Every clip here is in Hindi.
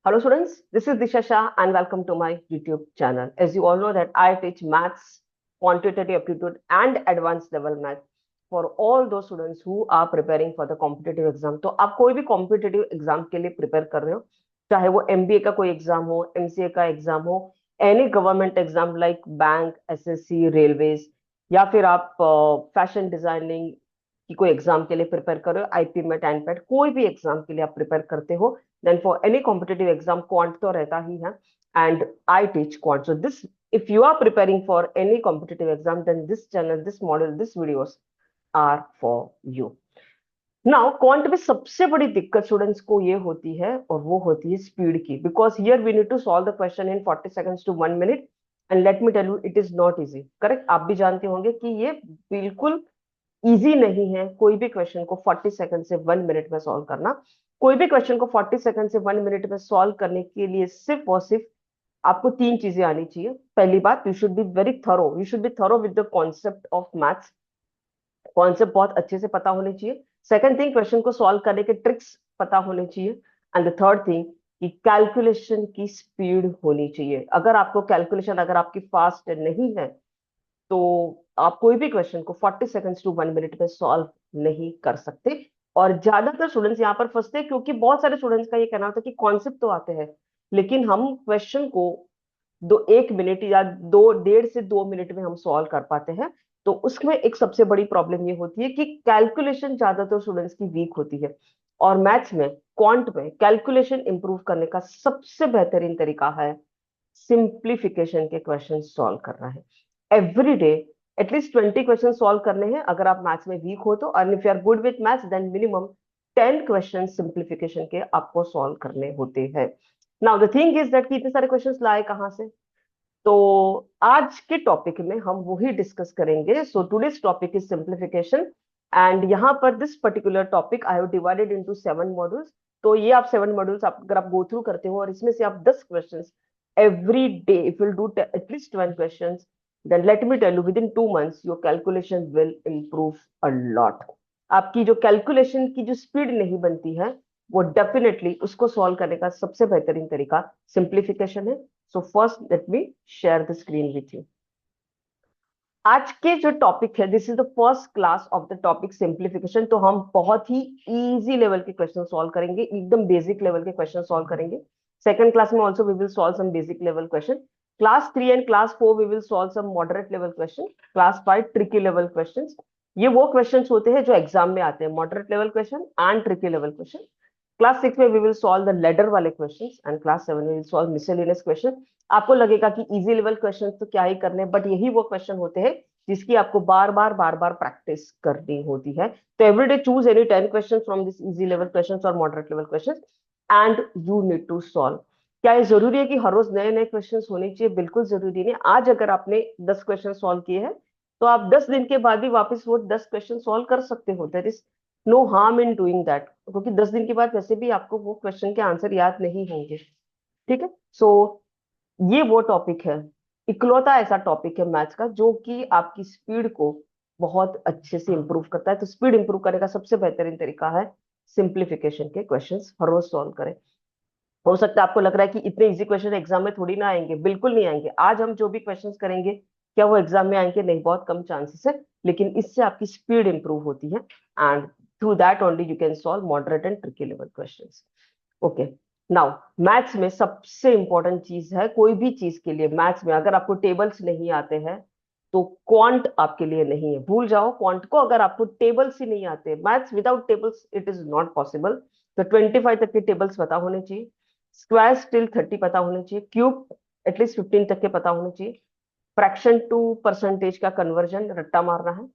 Hello students, this is Disha Shah and welcome to my YouTube channel. As you all know that I teach maths, quantitative aptitude and advanced level math for all those students who are preparing for the competitive exam. तो आप कोई भी competitive exam के लिए prepare कर रहे हो, चाहे वो MBA का कोई एग्जाम हो, MCA का एग्जाम हो, any government exam like bank, SSC, railways, या फिर आप फैशन डिजाइनिंग की कोई एग्जाम के लिए प्रिपेयर कर रहे हो, आईपी में टैनपेट, कोई भी एग्जाम के लिए आप प्रिपेयर करते हो, then for any competitive exam quant तो रहता ही है and I teach quant. So this, if you are preparing for any competitive exam, then this channel, this model, this videos are for you. Now quant में सबसे बड़ी दिक्कत स्टूडेंट्स को ये होती है और वो होती है स्पीड की, because here we need to solve the question in 40 seconds to 1 minute and let me tell you it is not easy. Correct, आप भी जानते होंगे कि ये बिल्कुल इजी नहीं है कोई भी क्वेश्चन को 40 सेकंड से 1 मिनट में सॉल्व करना। कोई भी क्वेश्चन को 40 सेकंड से 1 मिनट में सॉल्व करने के लिए सिर्फ और सिर्फ आपको तीन चीजें आनी चाहिए। पहली बात, you should be very thorough, you should be thorough with the concept of maths, concept बहुत अच्छे से पता होने चाहिए। सेकंड थिंग, क्वेश्चन को सॉल्व करने के ट्रिक्स पता होने चाहिए। एंड द थर्ड थिंग कि कैलकुलेशन की स्पीड होनी चाहिए। अगर आपको कैलकुलेशन, अगर आपकी फास्ट नहीं है, तो आप कोई भी क्वेश्चन को 40 सेकंड्स टू 1 मिनट में सॉल्व नहीं कर सकते। और ज्यादातर स्टूडेंट्स यहाँ पर फंसते हैं, क्योंकि बहुत सारे स्टूडेंट्स का ये कहना होता है कि कॉन्सेप्ट तो आते हैं, लेकिन हम क्वेश्चन को 1 मिनट या 1.5 से 2 मिनट में हम सॉल्व कर पाते हैं। तो उसमें एक सबसे बड़ी प्रॉब्लम ये होती है कि कैलकुलेशन ज्यादातर स्टूडेंट्स की वीक होती है। और मैथ्स में, क्वांट में कैलकुलेशन इंप्रूव करने का सबसे बेहतरीन तरीका है सिंप्लीफिकेशन के क्वेश्चन सॉल्व करना है। Every day at least 20 question solve करने हैं अगर आप मैथ्स में वीक हो तो। और if you are good with maths then minimum 10 question simplification के आपको सॉल्व करने होते हैं। Now the thing is that कि इतने सारे क्वेश्चंस लाए कहाँ से? तो आज के टॉपिक में हम वही डिस्कस करेंगे। So today's topic is simplification and यहाँ पर this particular topic I have divided into 7 modules. तो ये आप 7 मॉड्यूल्स अगर आप गो थ्रू करते हो और इसमें से आप 10 questions every day, if you'll do at least 20 questions, then let me tell you within 2 months your calculation will improve a lot. आपकी जो कैलकुलेशन की जो स्पीड नहीं बनती है, वो डेफिनेटली उसको सॉल्व करने का सबसे बेहतरीन तरीका सिंप्लीफिकेशन है। So first let me share the screen with you. आज के जो टॉपिक है, this is the first class of the topic simplification. तो हम बहुत ही इजी लेवल के क्वेश्चन सॉल्व करेंगे, एकदम बेसिक लेवल के क्वेश्चन सॉल्व करेंगे। सेकंड क्लास में also we will solve some basic level question. Class 3 and class 4 we will solve some moderate level question. Class 5 tricky level question. ये वो क्वेश्चन होते हैं जो एग्जाम में आते हैं, moderate level question and tricky level question. Class 6 में we will solve the ladder वाले क्वेश्चंस एंड क्लास 7 में विल सॉल्व मिसलेनियस क्वेश्चन। आपको लगेगा कि इजी लेवल क्वेश्चन तो क्या ही करने, बट यही वो क्वेश्चन होते हैं जिसकी आपको बार बार प्रैक्टिस करनी होती है। तो everyday choose any 10 question from this easy level question और moderate level question and you need to solve. क्या ये जरूरी है कि हर रोज नए नए क्वेश्चन होने चाहिए? बिल्कुल जरूरी नहीं। आज अगर आपने 10 क्वेश्चन सॉल्व किए हैं तो आप 10 दिन के बाद भी वापस वो 10 क्वेश्चन सॉल्व कर सकते हो। There is no harm in doing that, क्योंकि 10 दिन के बाद वैसे भी आपको वो क्वेश्चन के आंसर याद नहीं होंगे। ठीक है, सो ये वो टॉपिक है, इकलौता ऐसा टॉपिक है मैथ्स का जो कि आपकी स्पीड को बहुत अच्छे से इंप्रूव करता है। तो स्पीड इंप्रूव करने का सबसे बेहतरीन तरीका है सिंप्लीफिकेशन के क्वेश्चंस हर रोज सॉल्व करें। हो सकता है आपको लग रहा है कि इतने इजी क्वेश्चन एग्जाम में थोड़ी ना आएंगे, बिल्कुल नहीं आएंगे। आज हम जो भी क्वेश्चंस करेंगे क्या वो एग्जाम में आएंगे? नहीं, बहुत कम चांसेस है, लेकिन इससे आपकी स्पीड इंप्रूव होती है and through that only you can solve moderate and tricky level questions. Okay, now maths में सबसे इंपॉर्टेंट चीज है, कोई भी चीज के लिए मैथ्स में अगर आपको टेबल्स नहीं आते हैं तो क्वांट आपके लिए नहीं है। भूल जाओ क्वांट को। अगर आपको टेबल्स ही नहीं आते, maths without tables it is not possible. तो 25 तक के टेबल्स पता होने चाहिए, स्क्वायर टिल 30 पता होने चाहिए, क्यूब एटलीस्ट 15 तक के पता होने चाहिए, फ्रैक्शन टू परसेंटेज का कन्वर्जन रट्टा मारना है,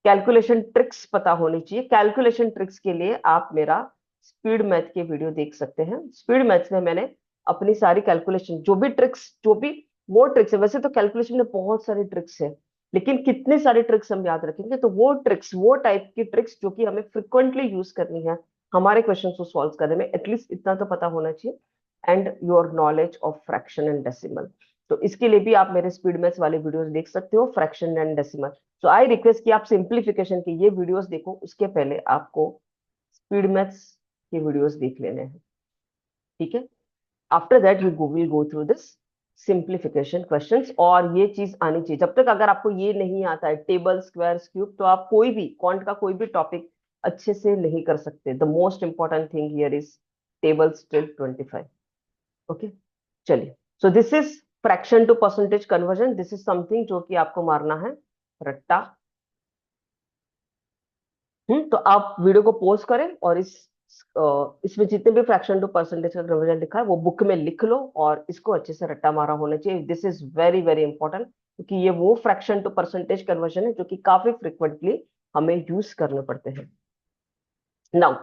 कैलकुलेशन ट्रिक्स पता होनी चाहिए। कैलकुलेशन ट्रिक्स के लिए आप मेरा स्पीड मैथ के वीडियो देख सकते हैं। स्पीड मैथ्स में मैंने अपनी सारी कैलकुलेशन, जो भी ट्रिक्स, जो भी वो ट्रिक्स है, वैसे तो कैलकुलेशन में बहुत सारी ट्रिक्स है, लेकिन कितने सारे ट्रिक्स हम याद रखेंगे? तो वो ट्रिक्स, वो टाइप की ट्रिक्स जो कि हमें फ्रिक्वेंटली यूज करनी है हमारे क्वेश्चन को सॉल्व करने में, एटलीस्ट इतना तो पता होना चाहिए। And your knowledge of fraction and decimal. तो इसके लिए भी आप मेरे स्पीड मैथ्स वाले वीडियोस देख सकते हो, फ्रैक्शन एंड डेसिमल। तो आई रिक्वेस्ट कि आप सिंप्लीफिकेशन के ये वीडियोस देखो, उसके पहले आपको स्पीड मैथ्स के वीडियोस देख लेने हैं। ठीक है, after that we will go through this simplification questions. और ये चीज आनी चाहिए, जब तक अगर आपको ये नहीं आता है टेबल, स्क्वायर, क्यूब, तो आप कोई भी क्वांट का कोई भी टॉपिक अच्छे से नहीं कर सकते। The most important thing here is tables till 25। Okay, चलिए। So this is fraction to percentage conversion. This is something जो कि आपको मारना है रट्टा। तो आप वीडियो को पॉज करें और इसमें जितने भी फ्रैक्शन टू परसेंटेज का कन्वर्जन लिखा है वो बुक में लिख लो, और इसको अच्छे से रट्टा मारा होना चाहिए। This is very very important, क्योंकि ये वो फ्रैक्शन टू परसेंटेज कन्वर्जन है जो कि काफी फ्रिक्वेंटली हमें यूज करने पड़ते हैं। Now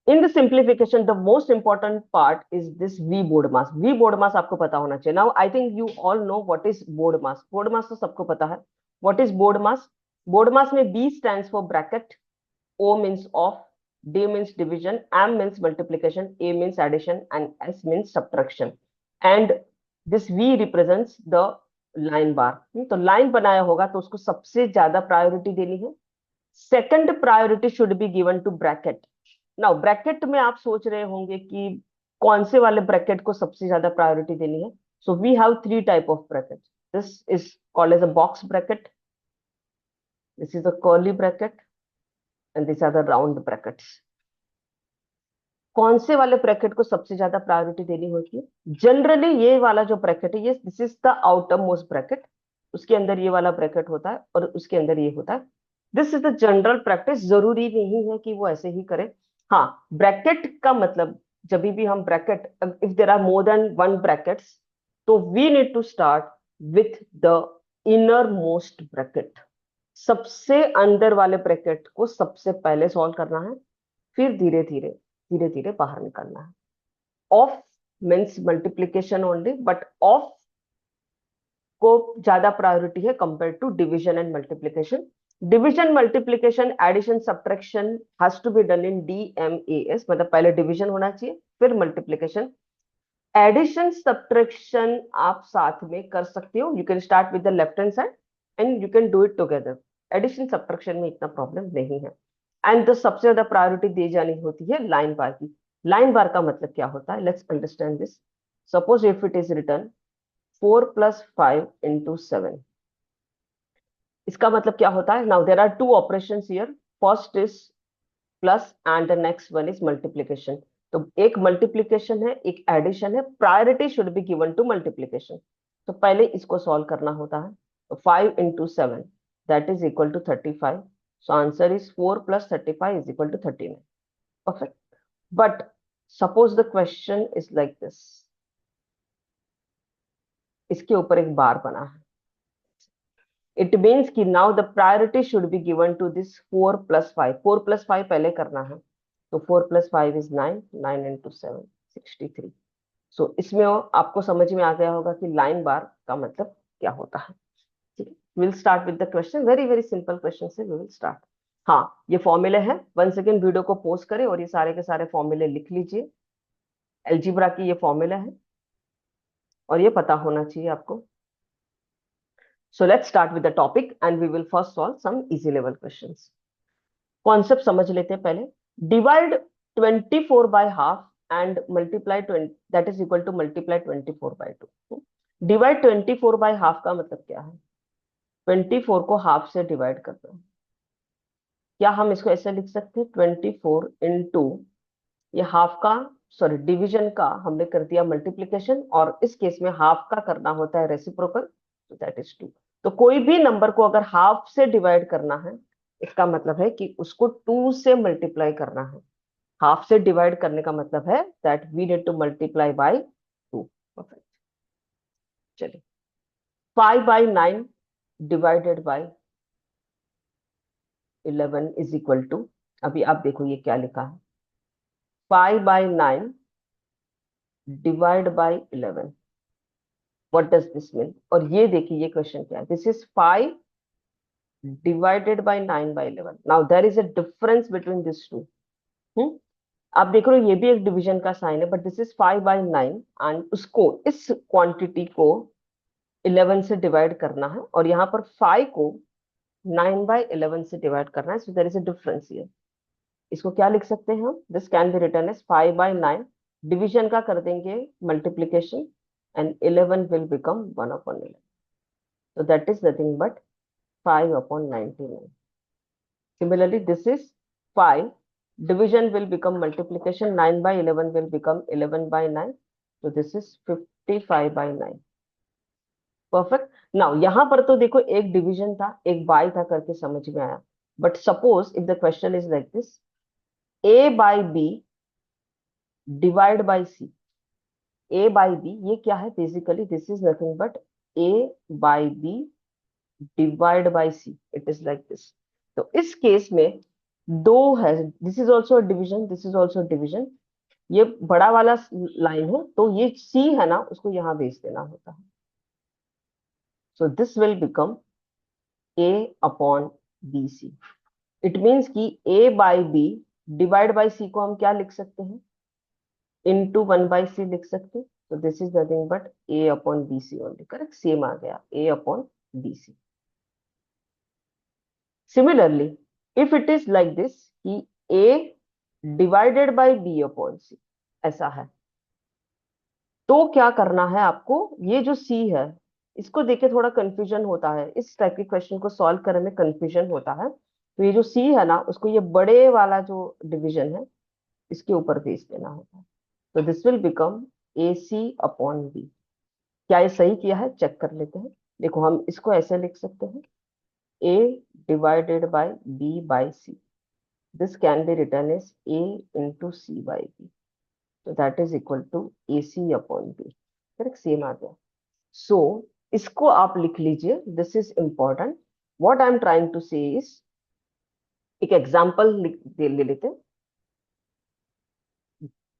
in the simplification the most important part is this VBODMAS. VBODMAS आपको पता होना चाहिए। Now I think you all know what is BODMAS. BODMAS तो सबको पता है। What is BODMAS? BODMAS में B stands for bracket, O means off, D means division, M means multiplication, A means addition, and S means subtraction. And this V represents the line bar. तो लाइन बनाया होगा तो उसको सबसे ज्यादा प्रायोरिटी देनी है। Second priority should be given to bracket. Now bracket में आप सोच रहे होंगे कि कौन से वाले ब्रैकेट को सबसे ज्यादा प्रायोरिटी देनी है। So we have three type of bracket. This is called as a box bracket, this is a curly bracket, and this are the round brackets. कौन से वाले ब्रैकेट को सबसे ज्यादा प्रायोरिटी देनी होती है? जनरली ये वाला जो ब्रैकेट है, ये this is the outer most bracket. उसके अंदर ये वाला ब्रैकेट होता है और उसके अंदर ये होता है। This is the general practice. जरूरी नहीं है कि वो ऐसे ही करे। हाँ, ब्रैकेट का मतलब जब भी हम bracket, if there are more than one brackets, तो we need to start with the innermost bracket. सबसे अंदर वाले ब्रैकेट को सबसे पहले सॉल्व करना है, फिर धीरे धीरे बाहर निकलना है। Of means multiplication only, but of को ज्यादा प्रायोरिटी है compare to division and multiplication. Division, multiplication, addition, subtraction has to be done in DMAS, मतलब पहले डिवीजन होना चाहिए फिर मल्टीप्लीकेशन। एडिशन सब्ट्रैक्शन आप साथ में कर सकते हो। You can start with the left hand side and you can do it together. Addition subtraction में इतना प्रॉब्लम नहीं है। एंड तो सबसे ज्यादा प्रायोरिटी दी जानी होती है लाइन बार की। लाइन बार का मतलब क्या होता है? Let's understand this. Suppose if it is written 4+5 × 7, इसका मतलब क्या होता है? Now there are two operations here. First is plus and the next one is multiplication. तो एक मल्टीप्लीकेशन है, एक एडिशन है। Priority should be given to multiplication. तो पहले इसको सॉल्व करना होता है। तो 5 × 7 that is equal to 35। So answer is 4+35 is equal to 39। Perfect. But suppose the question is like this, इसके ऊपर एक बार बना है। इट मीन्स कि now the priority should be given to this 4+5। 4+5 पहले करना है। तो 4+5 इज 9, 9 × 7 63। सो इसमें आपको समझ में आ गया होगा कि लाइन बार का मतलब क्या होता है। ठीक है, will start with the question. Very very simple question से वी विल स्टार्ट। हाँ, ये फॉर्मूले है। 1 सेकेंड वीडियो को पोस्ट करें और ये सारे के सारे फॉर्मूले लिख लीजिए। एल्जीब्रा की ये फॉर्मूला है और ये पता होना चाहिए आपको। So let's start with the topic and we will first solve some easy level questions. Concept समझ लेते हैं पहले। Divide 24 by half and multiply 20, that is equal to multiply 24/2। Divide 24 by half का मतलब क्या है? 24 को हाफ से डिवाइड करना है। क्या हम इसको ऐसे लिख सकते हैं? 24 × ये हाफ का, सॉरी डिवीजन का हमने कर दिया मल्टीप्लीकेशन, और इस केस में हाफ का करना होता है रेसिप्रोकल, तो दैट इज 2। तो कोई भी नंबर को अगर हाफ से डिवाइड करना है, इसका मतलब है कि उसको 2 से मल्टीप्लाई करना है। हाफ से डिवाइड करने का मतलब है that we need to multiply by 2। Perfect. चलिए, 5/9 divided by 11 is equal to, अभी आप देखो ये क्या लिखा है, 5/9 divide by 11। What does this mean? और ये देखिए ये क्वेश्चन क्या है। This is 5 divided by 9/11। Now there is a difference between this two. आप देख रहे हो ये भी एक डिवीजन का साइन है, बट दिस इज 5/9 एंड उसको, इस क्वांटिटी को 11 से डिवाइड करना है, और यहाँ पर 5 को 9/11 से डिवाइड करना है। So there is a difference here. इसको क्या लिख सकते हैं हम? This can be written as 5/9 division का कर देंगे multiplication and 11 will become 1/11. So that is nothing but 5/99. Similarly, this is 5. Division will become multiplication. 9/11 will become 11/9. So this is 55/9. Perfect. Now यहाँ पर तो देखो एक डिवीजन था, एक बाय था करके समझ में आया. But suppose if the question is like this, a by B divide by C. a by B ये क्या है? Basically this is nothing but a by B divide by C. It is like this. तो इस केस में दो है. This is also division, this is also division. ये बड़ा वाला लाइन है, तो ये सी है ना, उसको यहाँ भेज देना होता है. So this will become a upon B C. It means कि a by B divide by C को हम क्या लिख सकते हैं? इनटू 1/c लिख सकते हैं. तो this is nothing but a upon B C only. Correct. Same आ गया, a upon B C. Similarly if it is like this कि a divided by b upon c ऐसा है, तो क्या करना है आपको? ये जो c है, इसको देखे थोड़ा कंफ्यूजन होता है. इस टाइप के क्वेश्चन को सॉल्व करने में कंफ्यूजन होता है. तो ये जो c है ना, उसको ये बड़े वाला जो डिवीजन है, इसके ऊपर भेज देना होता है. तो this will become a C upon B. क्या ये सही किया है? चेक कर लेते हैं. देखो हम इसको ऐसे लिख सकते हैं, a divided by b by c. This can be written as a into c by b. तो that is equal to A C upon B. Correct. Same आ गया. सो इसको आप लिख लीजिए. This is important. What I am trying to say is, एक एग्जाम्पल ले लेते हैं.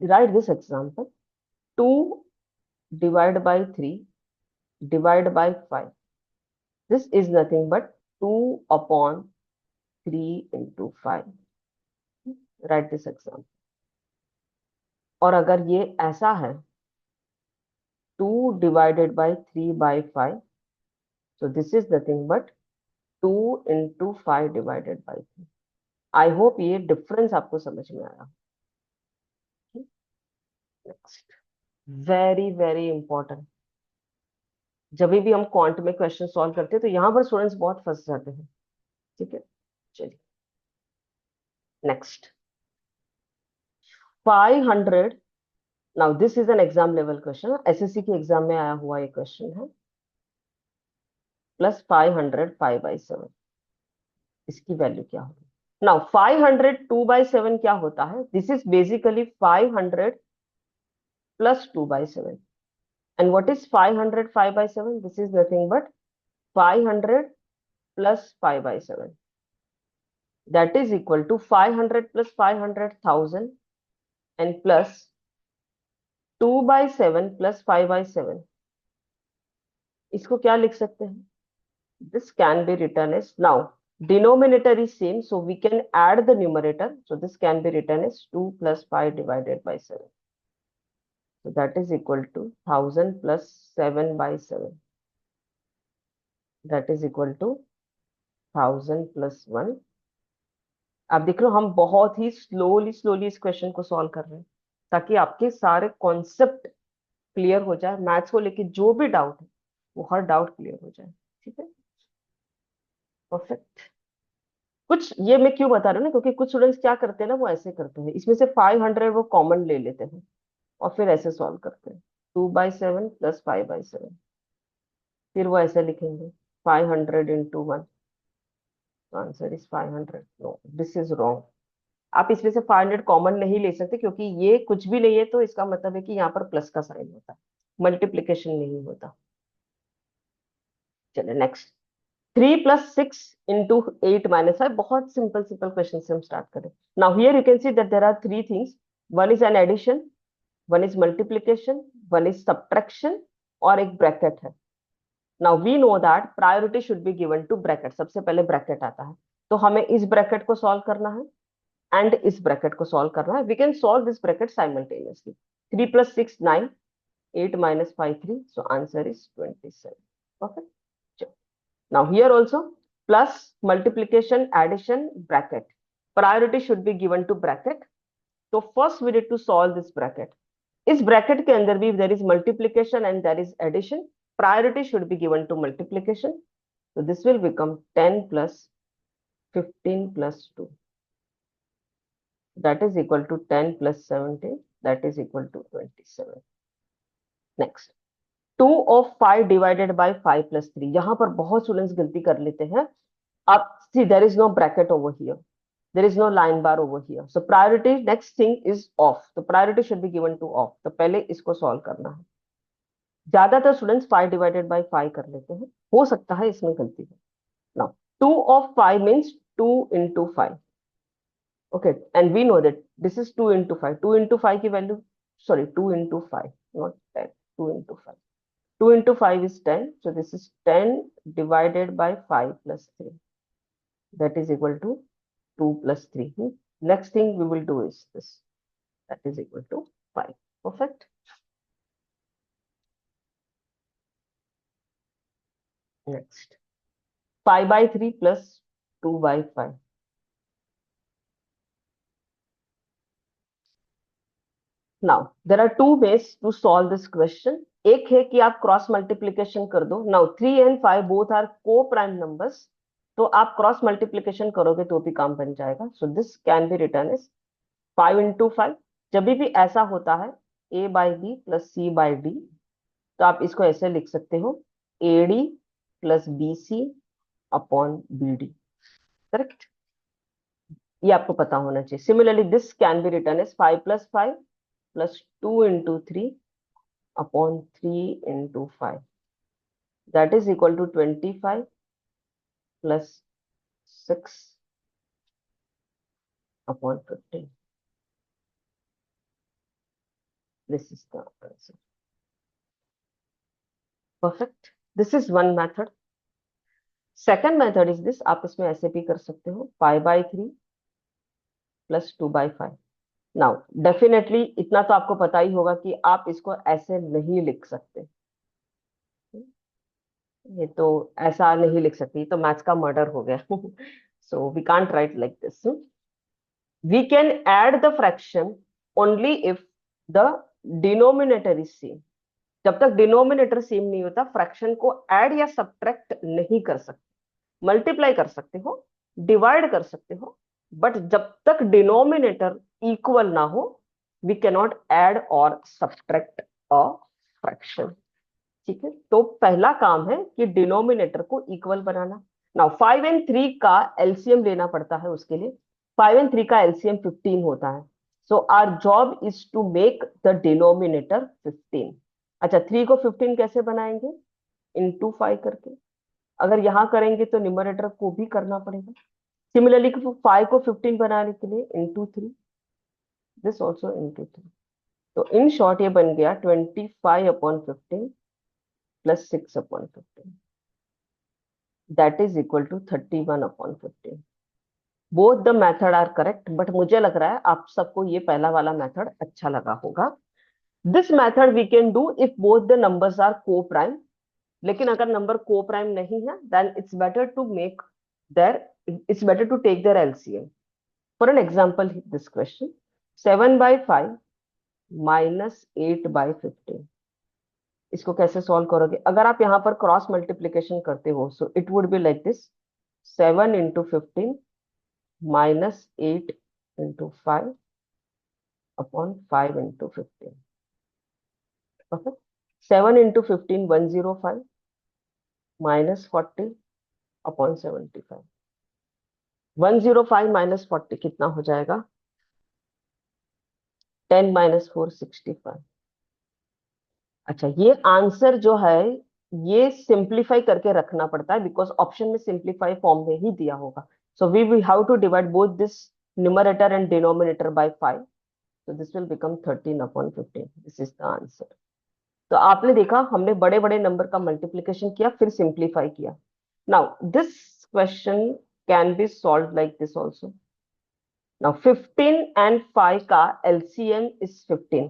Right this example. 2 divided by 3 divided by 5. This is nothing but 2 upon 3 into 5. Write this example. और अगर ये ऐसा है 2 divided by 3 by 5, so this is nothing but 2 into 5 divided by 3. I hope ये डिफरेंस आपको समझ में आया. Next, very very important. जब भी हम क्वांट में क्वेश्चन सॉल्व करते हैं तो यहाँ पर स्टूडेंट्स बहुत फंस जाते हैं. ठीक है, चलिए next. 500. Now this is an exam level question. SSC के एग्जाम में आया हुआ ये क्वेश्चन है. प्लस 500 5/7. इसकी वैल्यू क्या होगी? नाउ 500 2/7 क्या होता है? This is basically 500 plus 2/7. And what is 500 5/7? This is nothing but 500 plus 5/7. That is equal to 500 plus 500 1000 and plus 2/7 plus 5/7. इसको क्या लिख सकते हैं? This can be written as, now denominator is same, so we can add the numerator. So this can be written as 2 plus 5 divided by 7. So that is equal to 1000 plus 7/7. That is equal to 1000 plus 1. आप देख लो हम बहुत ही स्लोली इस क्वेश्चन को सॉल्व कर रहे हैं, ताकि आपके सारे कॉन्सेप्ट क्लियर हो जाए. मैथ्स को लेके जो भी डाउट है वो हर डाउट क्लियर हो जाए. ठीक है, परफेक्ट. कुछ ये मैं क्यों बता रहा हूँ ना, क्योंकि कुछ स्टूडेंट्स क्या करते हैं ना, वो ऐसे करते हैं. इसमें से 500 वो कॉमन ले लेते हैं और फिर ऐसे सॉल्व करते हैं. 2/7 प्लस 5/7. फिर वो ऐसे लिखेंगे 500 into 1. Answer is 500. No, this is wrong. आप इसमें से 500 कॉमन नहीं ले सकते, क्योंकि ये कुछ भी नहीं है, तो इसका मतलब है कि यहाँ पर प्लस का साइन होता है, मल्टीप्लीकेशन नहीं होता. चलिए नेक्स्ट. 3 plus 6 into 8-5. बहुत सिंपल क्वेश्चन से हम स्टार्ट करें. Now here you can see that there are three things. One is an addition, one is multiplication, one is subtraction, और एक ब्रैकेट है. Now we know that priority should be given to bracket. सबसे पहले ब्रैकेट आता है, तो हमें इस ब्रैकेट को सॉल्व करना है एंड इस ब्रैकेट को सॉल्व करना है. We can solve this bracket simultaneously. 3 plus 6 9, 8-5 3. So answer is 27. Okay. Now here also plus multiplication, addition, bracket. Priority should be given to bracket. So first we need to solve this bracket. इस ब्रैकेट के अंदर भी there is multiplication and there is addition, priority should be given to multiplication. So this will become 10 plus 15 plus 2. That is equal to 10 plus 17. That is equal to 27. Next. 2 of 5 divided by 5 plus 3. यहाँ पर बहुत स्टूडेंट्स गलती कर लेते हैं. अब see there is no bracket over here. There is no line bar over here. So priority next thing is off. The priority should be given to off. तो पहले इसको सॉल्व करना है. ज्यादातर स्टूडेंट्स 5 डिवाइडेड बाय 5 कर लेते हैं. हो सकता है इसमें गलती है. Now 2 of 5 means 2 into 5. Okay, and we know that this is 2 into 5. 2 into 5 की value, sorry, 2 into 5, not 10. 2 into 5. 2 into 5 is 10. So this is 10 divided by 5 plus 3. That is equal to 2 plus 3. Next thing we will do is this. That is equal to 5. Perfect. Next. 5 by 3 plus 2 by 5. Now, there are two ways to solve this question. एक है कि आप क्रॉस मल्टीप्लीकेशन कर दो. नाउ 3 and 5 बोथ आर को प्राइम नंबर्स, तो आप क्रॉस मल्टीप्लीकेशन करोगे तो भी काम बन जाएगा. So this can be written as 5 into 5. जब भी ऐसा होता है a by b plus c by d, तो आप इसको ऐसे लिख सकते हो ad plus bc upon bd. Correct? ये आपको पता होना चाहिए. Similarly this can be written as 5 plus 5 plus 2 into 3 upon 3 into 5. That is equal to 25 plus 6 upon 15. This is the answer. Perfect. This is one method. Second method is this. आप इसमें ऐसे भी कर सकते हो 5 by 3 plus 2 by 5. Now, definitely इतना तो आपको पता ही होगा कि आप इसको ऐसे नहीं लिख सकते. ये तो ऐसा नहीं लिख सकती, तो मैथ्स का मर्डर हो गया. So we can't write like this. We can add the fraction only if the denominator is same. जब तक डिनोमिनेटर सेम नहीं होता फ्रैक्शन को ऐड या सब्ट्रैक्ट नहीं कर सकते. मल्टीप्लाई कर सकते हो, डिवाइड कर सकते हो, बट जब तक डिनोमिनेटर इक्वल ना हो वी कैन नॉट ऐड और सब्ट्रैक्ट अ फ्रैक्शन. ठीक है, तो पहला काम है कि डिनोमिनेटर को इक्वल बनाना. नाउ 5 and 3 का एलसीएम लेना पड़ता है. उसके लिए 5 and 3 का एलसीएम 15 होता है. So our job is to make the denominator 15. अच्छा, 3 को 15 कैसे बनाएंगे? इंटू 5 करके. अगर यहां करेंगे तो न्यूमरेटर को भी करना पड़ेगा. सिमिलरली 5 को 15 बनाने के लिए इंटू 3, दिस ऑल्सो इंटू 3. तो इन शॉर्ट ये बन गया 25 upon 15 plus 6 upon 15. That is equal to 31 upon 15. Both the method are correct, but मुझे लग रहा है आप सबको ये पहला वाला मेथड अच्छा लगा होगा. This method we can do if both the numbers are coprime. लेकिन अगर नंबर को प्राइम नहीं है then it's better to make their, it's better to take their LCM. For an example this question 7 by 5 minus 8 by 15. इसको कैसे सॉल्व करोगे? अगर आप यहाँ पर क्रॉस मल्टीप्लीकेशन करते हो so it would be like this 7 into 15 minus 8 into 5 upon 5 into 15. Okay. 7 into 15 105 minus 40 upon 75. 105 minus 40 कितना हो जाएगा? 10 minus 4 65. अच्छा, ये आंसर जो है ये सिंप्लीफाई करके रखना पड़ता है बिकॉज ऑप्शन में सिंप्लीफाई फॉर्म में ही दिया होगा. So we will how to divide both this numerator and denominator by 5. So this will become 13 upon 15. This is the answer. तो आपने देखा हमने बड़े बड़े नंबर का मल्टीप्लिकेशन किया फिर सिंप्लीफाई किया. Now this question can be solve like this also. Now 15 and 5 का एलसीएम इज 15.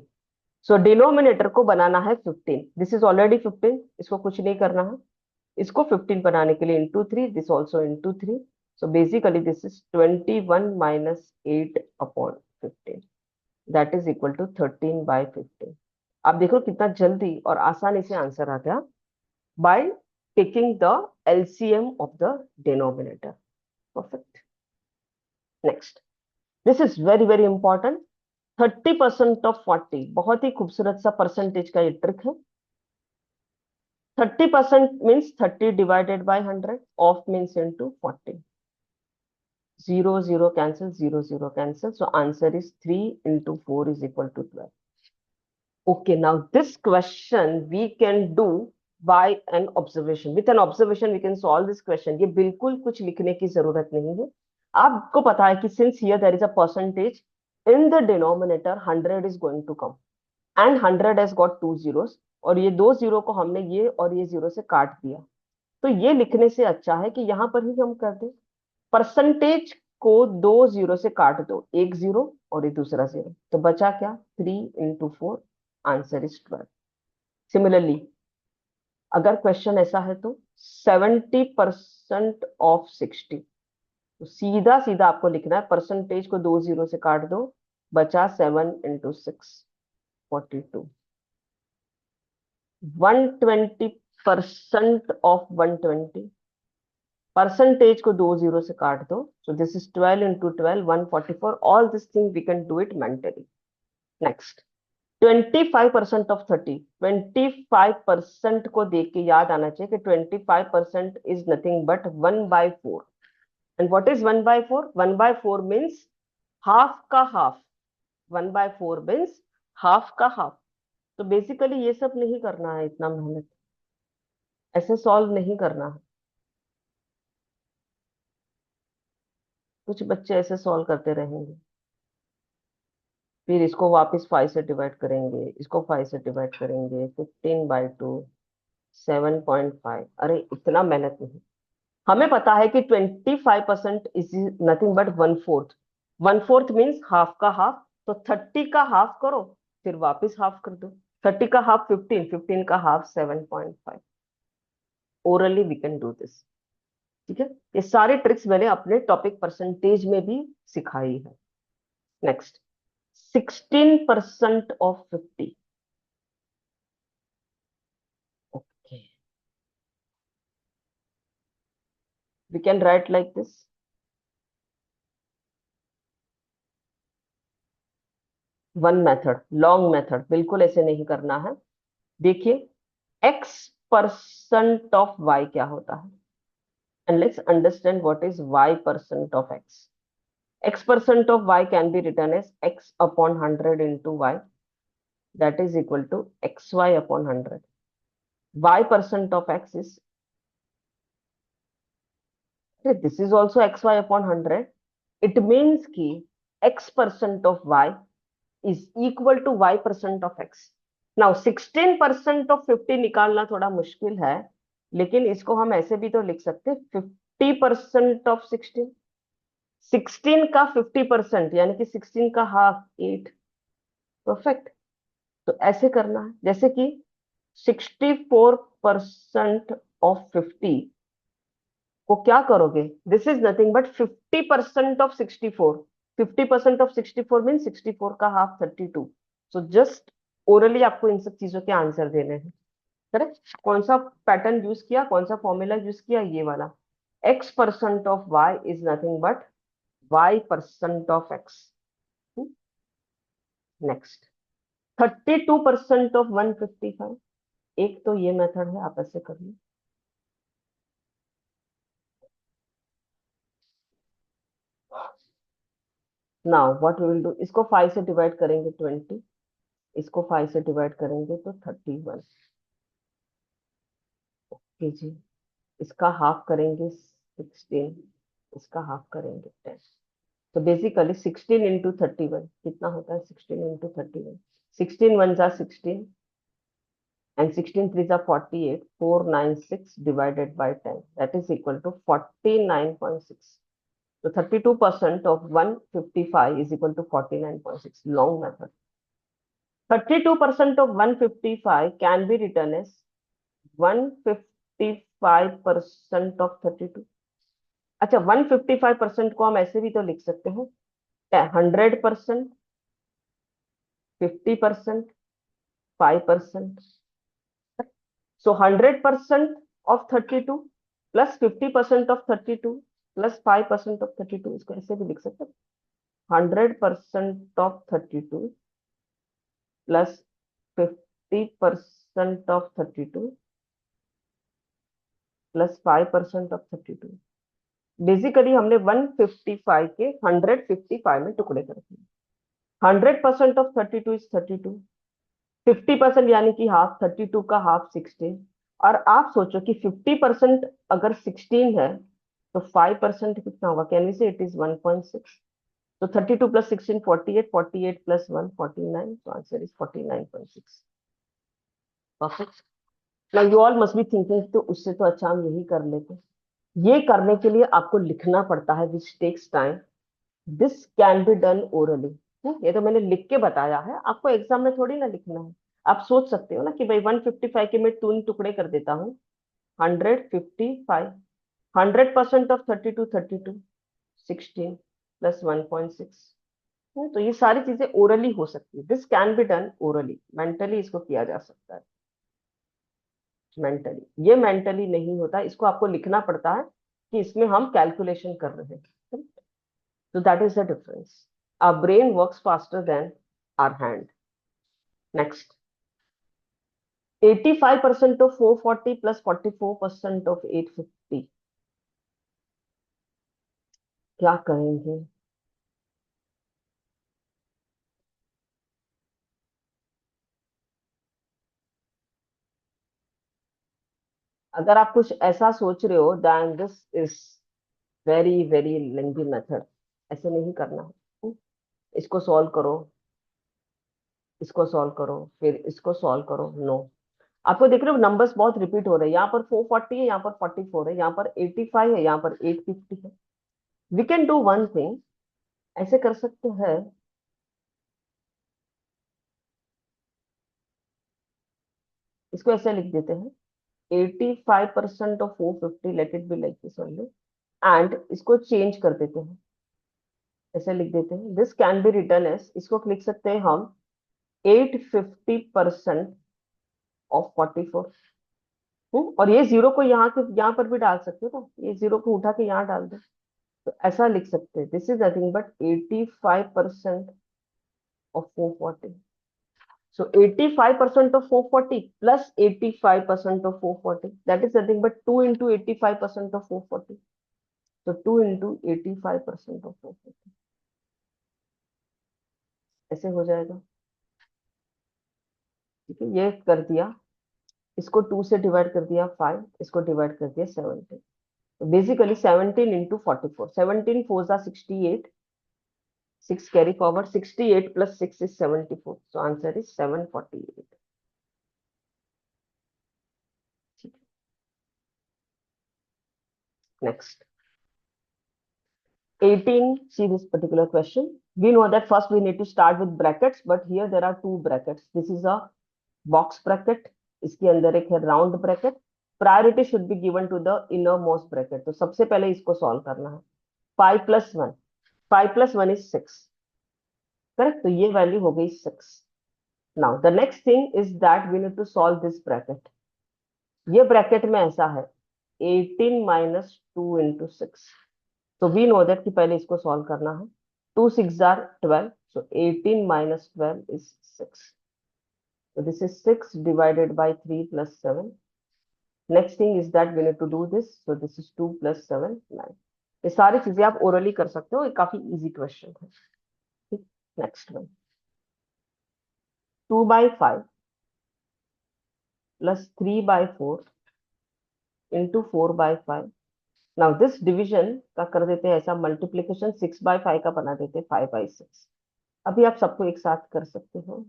सो डिनोमिनेटर को बनाना है 15. दिस इज ऑलरेडी 15, इसको कुछ नहीं करना है. इसको 15 बनाने के लिए into 3, this also into 3. So basically this is 21 minus 8 upon 15. That is equal to 13/15। आप देखो कितना जल्दी और आसानी से आंसर आ गया by taking the LCM of the denominator. Perfect. Next, this is very very important. 30% of 40, बहुत ही खूबसूरत सा परसेंटेज का ये ट्रिक है। 30% means 30 divided by 100, of means into 40। 0 0 cancel, 0 0 cancel, so answer is 3 into 4 is equal to 12. Okay, now this question we can do by an observation. With an observation we can solve this question. ये बिल्कुल कुछ लिखने की जरूरत नहीं है। आपको पता है कि since here there is a percentage in the denominator, 100 is going to come and 100 has got two zeros, और ये दो जीरो को हमने ये और ये जीरो से काट दिया। तो ये लिखने से अच्छा है कि यहाँ पर ही हम कर दें, परसेंटेज को दो जीरो से काट दो, एक जीरो और ये दूसरा जीरो, तो बचा क्या, 3 into 4, आंसर इज 12। सिमिलरली अगर क्वेश्चन ऐसा है तो 70% ऑफ 60, तो सीधा सीधा आपको लिखना है, परसेंटेज को दो जीरो से काट दो, बचा 7 into 6, 42। 120% ऑफ 120, परसेंटेज को दो जीरो से काट दो, so this is 12 into 12, 144। All this thing we can do it mentally. Next, 25% of 30, 25% को देख के याद आना चाहिए कि 25% is nothing but 1/4। And what is 1/4? 1/4 means half का हाफ। 1/4 मीन्स हाफ का हाफ। तो बेसिकली ये सब नहीं करना है, इतना मेहनत ऐसे सॉल्व नहीं करना है। कुछ बच्चे ऐसे सॉल्व करते रहेंगे, फिर इसको वापस 5 से डिवाइड करेंगे, इसको 5 से डिवाइड करेंगे, 15/2, 7.5। अरे इतना मेहनत नहीं। हमें पता है कि 25% is nothing but 1/4। 1/4 means half का हाफ, तो 30 का हाफ करो, फिर वापस हाफ कर दो। 30 का हाफ 15, 15 का half 7.5। Orally we can do this. ठीक है, ये सारी ट्रिक्स मैंने अपने टॉपिक परसेंटेज में भी सिखाई है। Next, 16% of 50। Okay, we can write like this. One method, long method, बिल्कुल ऐसे नहीं करना है। देखिए, x% ऑफ y क्या होता है, and let's understand what is y% of x। x% of y can be written as x upon 100 into y, that is equal to xy upon 100. y% of x is, this is also xy upon 100. It means कि x% of y is equal to y% of x. Now 16% of 50 निकालना थोड़ा मुश्किल है, लेकिन इसको हम ऐसे भी तो लिख सकते हैं, 50% of 16। 16 का 50% यानी कि 16 का हाफ 8। परफेक्ट। तो ऐसे करना है, जैसे कि 64% ऑफ 50 को क्या करोगे, this is nothing but 50% of 64। 50% of 64 mean 64 का हाफ 32। सो जस्ट ओरली आपको इन सब चीजों के आंसर देने हैं। करेक्ट। कौन सा पैटर्न यूज किया, कौन सा फॉर्मूला यूज किया, ये वाला। x% of y is nothing but y% of x। Next, 32% of 155। एक तो ये मेथड है, आप ऐसे कर लो। Now what we will do, इसको 5 से डिवाइड करेंगे 20, इसको 5 से डिवाइड करेंगे तो 31। ओके जी, इसका हाफ करेंगे 16, इसका हाफ करेंगे 10। तो बेसिकली 16 into 31 कितना होता है, 16 into 31, 16 1 जा 16 and 16 3 जा 48, 496 divided by 10, that is equal to 49.6. So 32% of 155 is equal to 49.6. Long method. 32% of 155 can be written as 155% of 32। अच्छा, 155% को हम ऐसे भी तो लिख सकते हैं 100%। 50%, 5%. So 100% of 32 plus 50% of 32 plus 5% of 32, इसको ऐसे भी लिख सकते हैं, 100% of 32 plus 50% of 32 plus 5% of 32. Basically हमने 155 के 155 में टुकड़े कर दिए. 100% ऑफ 32 इज 32, 50% यानी कि हाफ, 32 का हाफ 16. और आप सोचो कि 50% अगर 16 है तो 5% कितना होगा? कैन वी से इट इज 1.6. तो 32 प्लस 16 48, 48 प्लस 1 49. तो answer is 49.6. Perfect. Now you all must be thinking, तो उससे तो अच्छा हम यही कर लेते. ये करने के लिए आपको लिखना पड़ता है, which takes time. This can be done orally. ये तो मैंने लिख के बताया है, आपको एग्जाम में थोड़ी ना लिखना है. आप सोच सकते हो ना कि भाई 155 के मैं 2 टुकड़े कर देता हूँ. 155, 100% ऑफ 32 32, 16 प्लस 1.6. तो ये सारी चीजें ओरली हो सकती है. This can be done orally. Mentally इसको किया जा सकता है. मेंटली, ये मेंटली नहीं होता, इसको आपको लिखना पड़ता है कि इसमें हम कैलकुलेशन कर रहे हैं. So that is the difference. Our brain works faster than our hand. Next. 85% of 440 plus 44% of 850. क्या करेंगे? अगर आप कुछ ऐसा सोच रहे हो, then this is very very lengthy method. ऐसे नहीं करना है. इसको सॉल्व करो, इसको सॉल्व करो, फिर इसको सॉल्व करो. नो. आपको देख रहे हो नंबर्स बहुत रिपीट हो रहे हैं. यहाँ पर 440 है, यहाँ पर 44 है, यहाँ पर 85 है, यहाँ पर 850 है. We can do one thing. ऐसे कर सकते हैं, इसको ऐसे लिख देते हैं, 85% of 450, let it be like this only. एंड इसको चेंज कर देते हैं, ऐसे लिख देते हैं. This can be written as, इसको लिख सकते हैं हम 850% ऑफ 44. और ये जीरो को यहाँ के यहाँ पर भी डाल सकते हो ना, ये जीरो को उठा के यहाँ डाल दो. तो ऐसा लिख सकते हैं, this is nothing but 85% of 440. So 85% of 440 plus 85% of 440, that is nothing but 2 into 85% of 440. So 2 into 85% of 440. ऐसे हो जाएगा. ठीक है, ये कर दिया. इसको 2 से डिवाइड कर दिया 5, इसको डिवाइड कर दिया 17. तो basically 17 into 44. 17 4 are 68. 6 carry forward. 68 plus 6 is 74. So answer is 748. Next. 18, see this particular question. We know that first we need to start with brackets, but here there are two brackets. This is a box bracket. इसके अंदर एक है round bracket. Priority should be given to the innermost bracket. तो सबसे पहले इसको solve करना है. 5 plus 1. 5 plus 1 is 6. Correct? तो ये value हो गई 6. Now the next thing is that we need to solve this bracket. ये bracket में ऐसा है 18 minus 2 into 6. तो वी नो दैट कि पहले इसको सॉल्व करना है. 2 6 are 12. So 18 minus 12 is 6. So this is 6 divided by 3 plus 7. Next thing is that we need to do this. So this is 2 plus 7 9. ये सारी चीजें आप ओरली कर सकते हो, ये काफी इजी क्वेश्चन है. ठीक. Next one. 2 by 5 plus 3 by 4 into 4 by 5. Now this division का कर देते हैं ऐसा, मल्टीप्लीकेशन 6 by 5 का बना देते हैं 5 by 6. अभी आप सबको एक साथ कर सकते हो.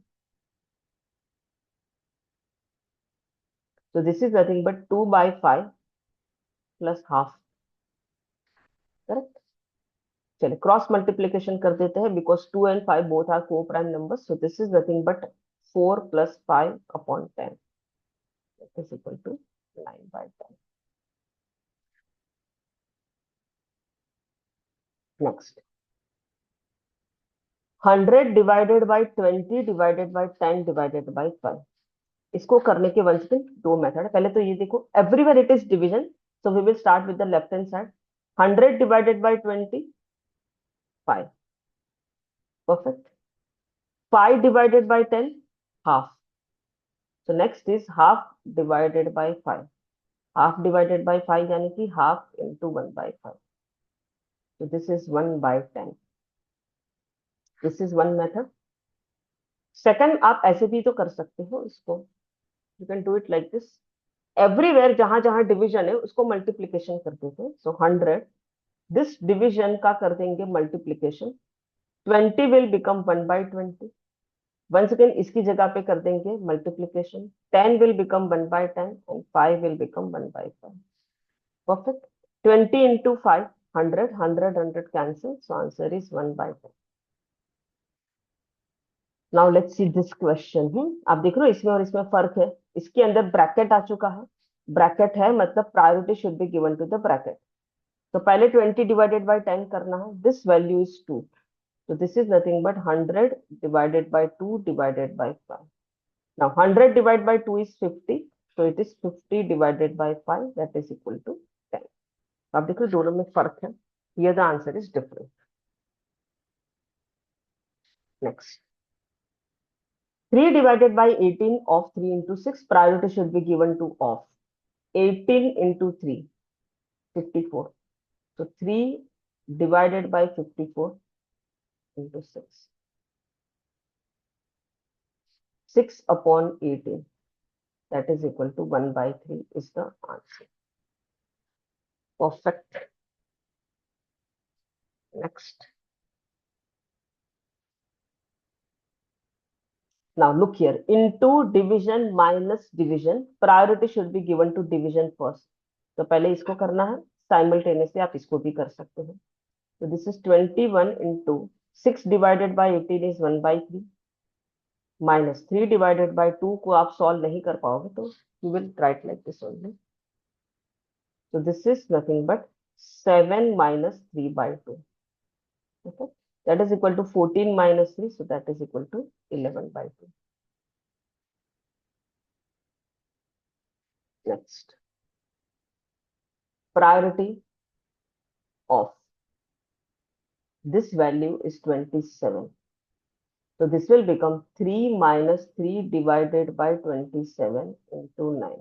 So this is nothing but 2 by 5 plus half. Correct? चलिए क्रॉस मल्टीप्लीकेशन कर देते हैं, because 2 and 5 both are co-prime numbers. So this is nothing but 4 plus 5 upon 10. That is equal to 9 by 10. Next. 100 divided by 20 divided by 10 divided by 5। इसको करने के वन सेकंड, दो मेथड है। पहले तो ये देखो, everywhere it is division, so we will start with the left hand side. 100 divided by 20, 5, perfect. 5 divided by 10, half. So next is half divided by 5. Half divided by 5 यानी कि half into 1 by 5. So this is 1 by 10. This is one method. Second, आप ऐसे भी तो कर सकते हो इसको. You can do it like this. Everywhere जहां जहां डिवीजन है उसको मल्टीप्लीकेशन कर देते हैं. So 100, this डिवीजन का कर देंगे multiplication. 20 will become 1 by 20. Once again इसकी जगह पे कर देंगे multiplication. 10 will become 1 by 10 and 5 will become 1 by 5. Perfect. 20 into 5, 100, 100, 100 cancel. So answer is 1 by 10. Now let's see this question. आप देख रहे हो इसमें और इसमें फर्क है. इसके अंदर ब्रैकेट आ चुका है. ब्रैकेट है मतलब priority should be given to the bracket. तो पहले 20 डिवाइडेड बाय 10 करना है. This value is 2. So this is nothing but 100 divided by 2 divided by 5. Now 100 divided by 2 is 50. So it is 50 divided by 5, that is equal to 10. आप देखो दोनों में फर्क है. Here the answer is different. Next. 3 divided by 18 of 3 into 6, priority should be given to of. 18 into 3, 54. So 3 divided by 54 into 6. 6 upon 18, that is equal to 1 by 3 is the answer. Perfect. Next. Now look here, into division minus division, priority should be given to division first. तो पहले इसको करना है, simultaneously आप इसको भी कर सकते हो. So this is 21 into 6 divided by 18 is 1 by 3, minus 3 divided by 2 को आप solve नहीं कर पाओगे तो you will write like this only. So this is nothing but 7 minus 3 by 2. Okay, that is equal to 14 minus 3, so that is equal to 11 by 2. Next, priority of this value is 27. So this will become 3 minus 3 divided by 27 into 9.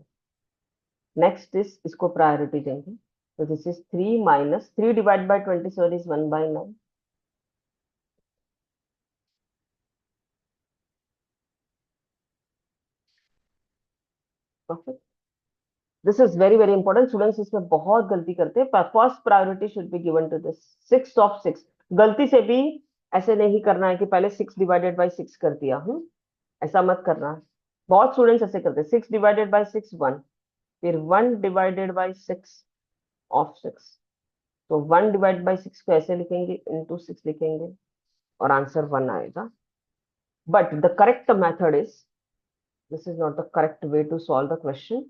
Next is इसको priority देंगे. So this is 3 minus 3 divided by 27 is 1 by 9. Perfect. This is very very important. Students इसमें बहुत गलती करते हैं. First priority should be given to this 6 of 6. गलती से भी ऐसे नहीं करना है कि पहले 6 divided by 6 कर दिया. ऐसा मत करना है. बहुत स्टूडेंट्स ऐसे करते हैं. 6 divided by 6, 1. फिर 1 divided by 6 of 6. तो 1 डिवाइड बाई 6 को ऐसे लिखेंगे, इंटू 6 लिखेंगे और आंसर 1 आएगा. But the correct method is, this is not the correct way to solve the question.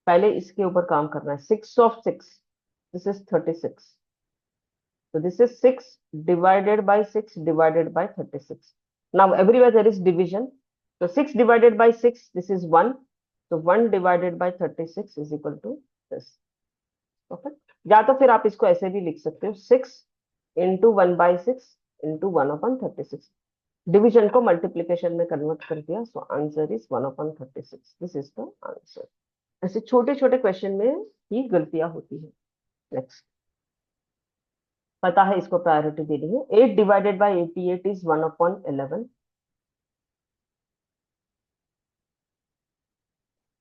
पहले इसके ऊपर काम करना है. 6 of 6, this is 36. So this is 6 divided by 6 divided by 36. Now everywhere there is division. So 6 divided by 6, this is 1. So 1 divided by 36 is equal to this. Okay. या तो फिर आप इसको ऐसे भी लिख सकते हो, 6 into 1 by 6 into 1 upon 36. Division को मल्टीप्लीकेशन में कन्वर्ट कर दिया. सो answer is 1 upon 36. This is the answer. ऐसे छोटे छोटे क्वेश्चन में ही गलतियां होती है. नेक्स्ट. पता है इसको प्रायोरिटी देनी है. 8 divided by 88 is 1 upon 11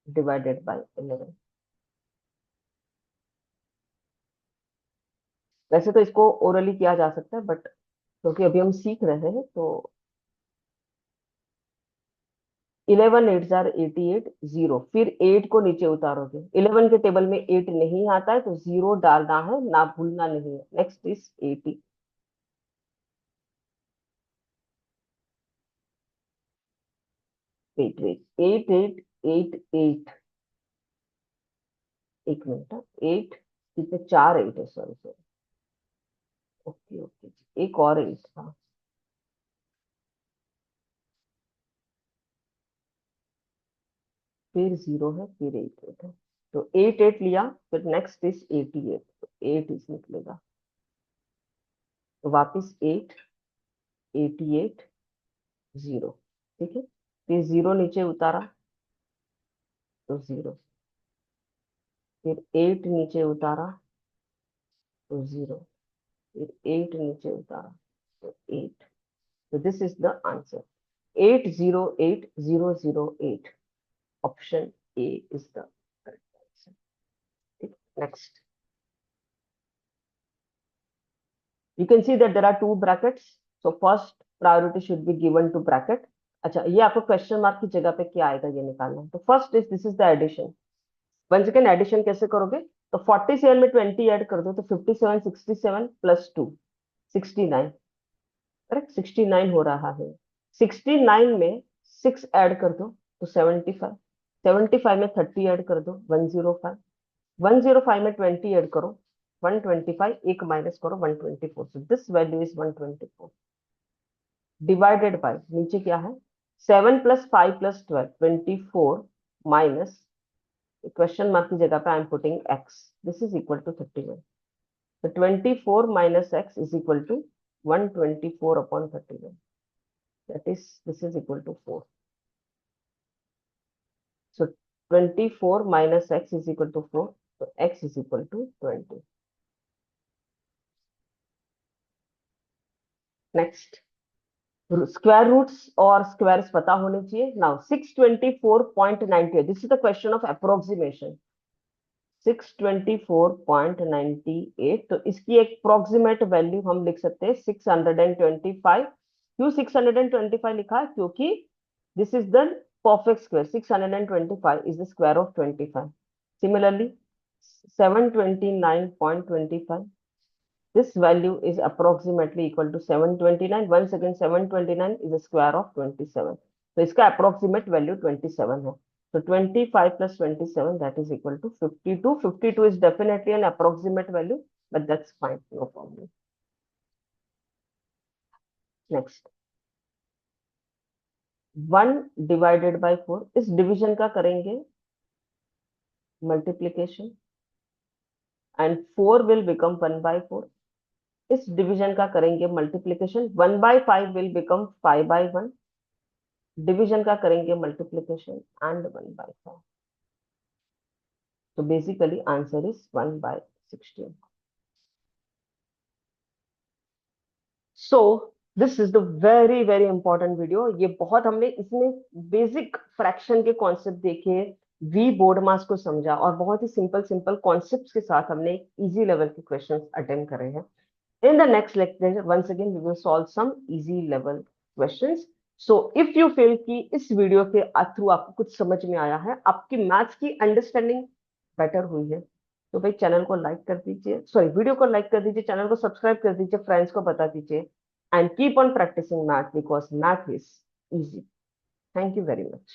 divided by 11. वैसे तो इसको ओरली किया जा सकता है, बट क्योंकि अभी हम सीख रहे हैं तो 11 8 जार 88, 0. फिर 8 को नीचे उतारोगे. 11 के टेबल में 8 नहीं आता है तो 0 डालना है, ना भूलना नहीं है. Next is 80. Wait wait, 8 8 8 8. एक मिनट. 8 इसमें 4 8 है, सॉरी सॉरी. ओके ओके, एक और 8 था, फिर 0 है, फिर 8 है, तो 8 लिया, फिर नेक्स्ट इज 88, तो 8 इज निकलेगा, तो वापिस 8, 88, 0। ठीक है, फिर 0 नीचे उतारा तो 0, फिर 8 नीचे उतारा तो 0, फिर 8 नीचे उतारा तो 8। So this is the answer. 808008. Option A is the correct answer. Okay, next. You can see that there are two brackets. So first priority should be given to bracket. अच्छा, ये आपको क्वेश्चन मार्क की जगह पे क्या आएगा ये निकालना है। तो first is this is the addition. Once again addition कैसे करोगे, तो 47 में 20 ऐड कर दो तो 57, 67 प्लस 2 69, करेक्ट, 69 हो रहा है। 69 में 6 ऐड कर दो तो 75, 75 में 30 ऐड कर दो 105, 105 में 20 ऐड करो 125, एक माइनस करो 124, so this value is 124 divided by, नीचे क्या है, 7 plus 5 plus 12, 24 minus, question mark की जगह पे I am putting x, this is equal to 31, तो 24 minus x is equal to 124 upon 31, that is this is equal to 4. So 24 minus x is equal to 4, so x is equal to 20. Next, square roots और squares पता होने चाहिए। Now 624.98, this is the question of approximation, 624.98, तो इसकी एक approximate वैल्यू हम लिख सकते हैं 625। क्यों 625 लिखा है, क्योंकि this is the perfect square, 625 is the square of 25. Similarly 729.25, this value is approximately equal to 729, once again 729 is the square of 27, तो इसका approximate value 27 है। So 25 plus 27, that is equal to 52. 52 is definitely an approximate value, but that's fine, no problem. Next, 1 divided by 4, इस डिवीजन का करेंगे multiplication and 4 will become 1 by 4, इस डिवीजन का करेंगे multiplication, 1 by 5 will become 5 by 1, division का करेंगे मल्टीप्लीकेशन एंड 1 by 5, तो basically answer is 1 by 16. So this is the very very important video. ये बहुत हमने इसमें बेसिक फ्रैक्शन के कॉन्सेप्ट देखे, वी बोर्ड मास को समझा, और बहुत ही सिंपल सिंपल कॉन्सेप्ट्स के साथ हमने इजी लेवल के क्वेश्चंस अटेम्प्ट करे हैं। In the next lecture, once again, we will solve some easy level questions. So, if you feel कि इस वीडियो के थ्रू आपको कुछ समझ में आया है, आपकी मैथ्स की अंडरस्टैंडिंग बेटर हुई है, तो भाई चैनल को लाइक कर दीजिए, सॉरी वीडियो को लाइक कर दीजिए, चैनल को सब्सक्राइब कर दीजिए, फ्रेंड्स को बता दीजिए, and keep on practicing math because math is easy. Thank you very much.